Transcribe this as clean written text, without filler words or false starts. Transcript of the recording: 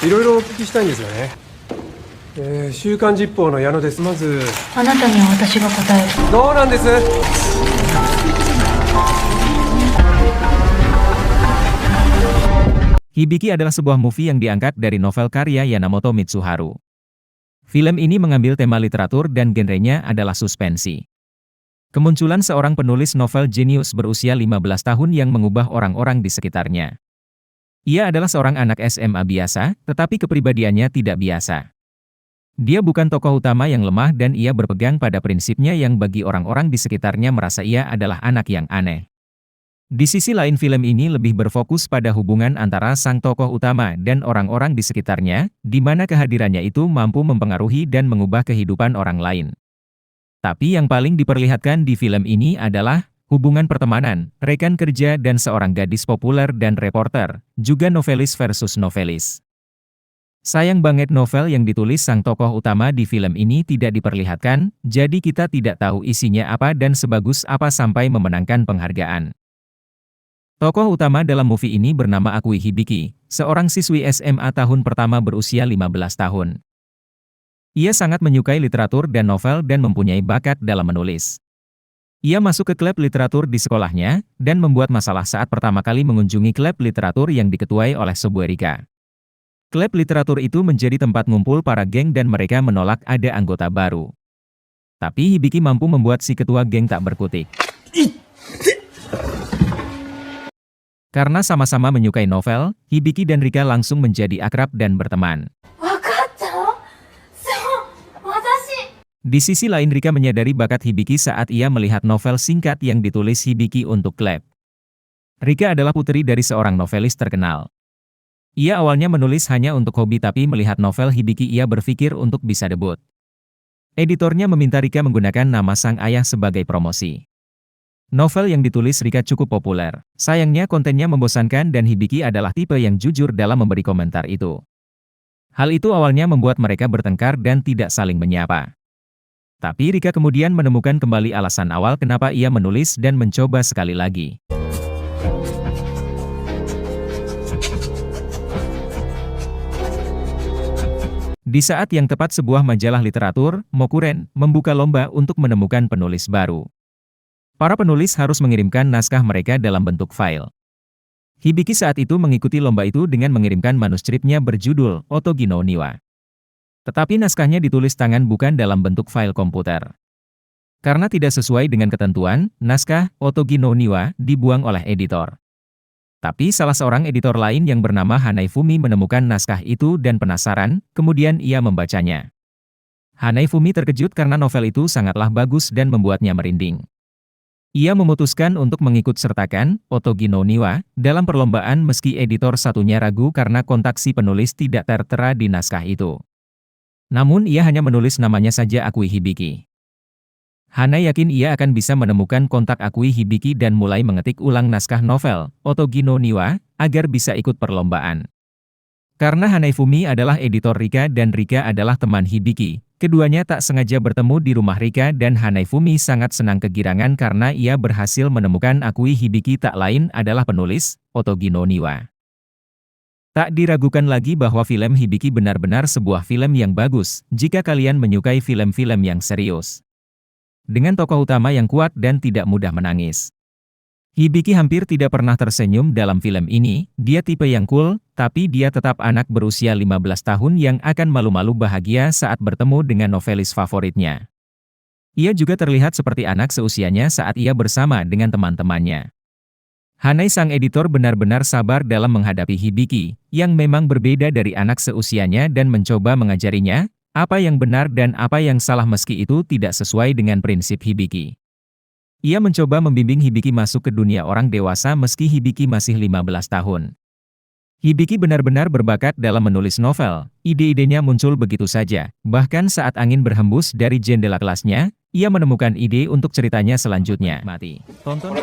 いろいろお聞きしたいんですがね。週刊実報の矢野です。まず、あなたには私が答える。どうなんです？ Hibiki adalah sebuah movie yang diangkat dari novel karya Yamamoto Mitsuharu. Film ini mengambil tema literatur dan genrenya adalah suspensi. Kemunculan seorang penulis novel jenius berusia 15 tahun yang mengubah orang-orang di sekitarnya. Ia adalah seorang anak SMA biasa, tetapi kepribadiannya tidak biasa. Dia bukan tokoh utama yang lemah dan ia berpegang pada prinsipnya yang bagi orang-orang di sekitarnya merasa ia adalah anak yang aneh. Di sisi lain film ini lebih berfokus pada hubungan antara sang tokoh utama dan orang-orang di sekitarnya, di mana kehadirannya itu mampu mempengaruhi dan mengubah kehidupan orang lain. Tapi yang paling diperlihatkan di film ini adalah hubungan pertemanan, rekan kerja dan seorang gadis populer dan reporter, juga novelis versus novelis. Sayang banget novel yang ditulis sang tokoh utama di film ini tidak diperlihatkan, jadi kita tidak tahu isinya apa dan sebagus apa sampai memenangkan penghargaan. Tokoh utama dalam movie ini bernama Akui Hibiki, seorang siswi SMA tahun pertama berusia 15 tahun. Ia sangat menyukai literatur dan novel dan mempunyai bakat dalam menulis. Ia masuk ke klub literatur di sekolahnya, dan membuat masalah saat pertama kali mengunjungi klub literatur yang diketuai oleh Sobuerika. Klub literatur itu menjadi tempat ngumpul para geng dan mereka menolak ada anggota baru. Tapi Hibiki mampu membuat si ketua geng tak berkutik. Karena sama-sama menyukai novel, Hibiki dan Rika langsung menjadi akrab dan berteman. Di sisi lain Rika menyadari bakat Hibiki saat ia melihat novel singkat yang ditulis Hibiki untuk klub. Rika adalah putri dari seorang novelis terkenal. Ia awalnya menulis hanya untuk hobi tapi melihat novel Hibiki ia berpikir untuk bisa debut. Editornya meminta Rika menggunakan nama sang ayah sebagai promosi. Novel yang ditulis Rika cukup populer. Sayangnya kontennya membosankan dan Hibiki adalah tipe yang jujur dalam memberi komentar itu. Hal itu awalnya membuat mereka bertengkar dan tidak saling menyapa. Tapi Rika kemudian menemukan kembali alasan awal kenapa ia menulis dan mencoba sekali lagi. Di saat yang tepat sebuah majalah literatur, Mokuren, membuka lomba untuk menemukan penulis baru. Para penulis harus mengirimkan naskah mereka dalam bentuk file. Hibiki saat itu mengikuti lomba itu dengan mengirimkan manuskripnya berjudul Otogi no Niwa. Tetapi naskahnya ditulis tangan bukan dalam bentuk file komputer. Karena tidak sesuai dengan ketentuan, naskah Otogi no Niwa dibuang oleh editor. Tapi salah seorang editor lain yang bernama Hanaifumi menemukan naskah itu dan penasaran, kemudian ia membacanya. Hanaifumi terkejut karena novel itu sangatlah bagus dan membuatnya merinding. Ia memutuskan untuk mengikut sertakan Otogi no Niwa dalam perlombaan meski editor satunya ragu karena kontak si penulis tidak tertera di naskah itu. Namun ia hanya menulis namanya saja Akui Hibiki. Hana yakin ia akan bisa menemukan kontak Akui Hibiki dan mulai mengetik ulang naskah novel Otogi no Niwa agar bisa ikut perlombaan. Karena Hanaifumi adalah editor Rika dan Rika adalah teman Hibiki, keduanya tak sengaja bertemu di rumah Rika dan Hanaifumi sangat senang kegirangan karena ia berhasil menemukan Akui Hibiki tak lain adalah penulis Otogi no Niwa. Tak diragukan lagi bahwa film Hibiki benar-benar sebuah film yang bagus jika kalian menyukai film-film yang serius. Dengan tokoh utama yang kuat dan tidak mudah menangis. Hibiki hampir tidak pernah tersenyum dalam film ini, dia tipe yang cool, tapi dia tetap anak berusia 15 tahun yang akan malu-malu bahagia saat bertemu dengan novelis favoritnya. Ia juga terlihat seperti anak seusianya saat ia bersama dengan teman-temannya. Hanai sang editor benar-benar sabar dalam menghadapi Hibiki, yang memang berbeda dari anak seusianya dan mencoba mengajarinya, apa yang benar dan apa yang salah meski itu tidak sesuai dengan prinsip Hibiki. Ia mencoba membimbing Hibiki masuk ke dunia orang dewasa meski Hibiki masih 15 tahun. Hibiki benar-benar berbakat dalam menulis novel, ide-idenya muncul begitu saja, bahkan saat angin berhembus dari jendela kelasnya, ia menemukan ide untuk ceritanya selanjutnya. Tonton.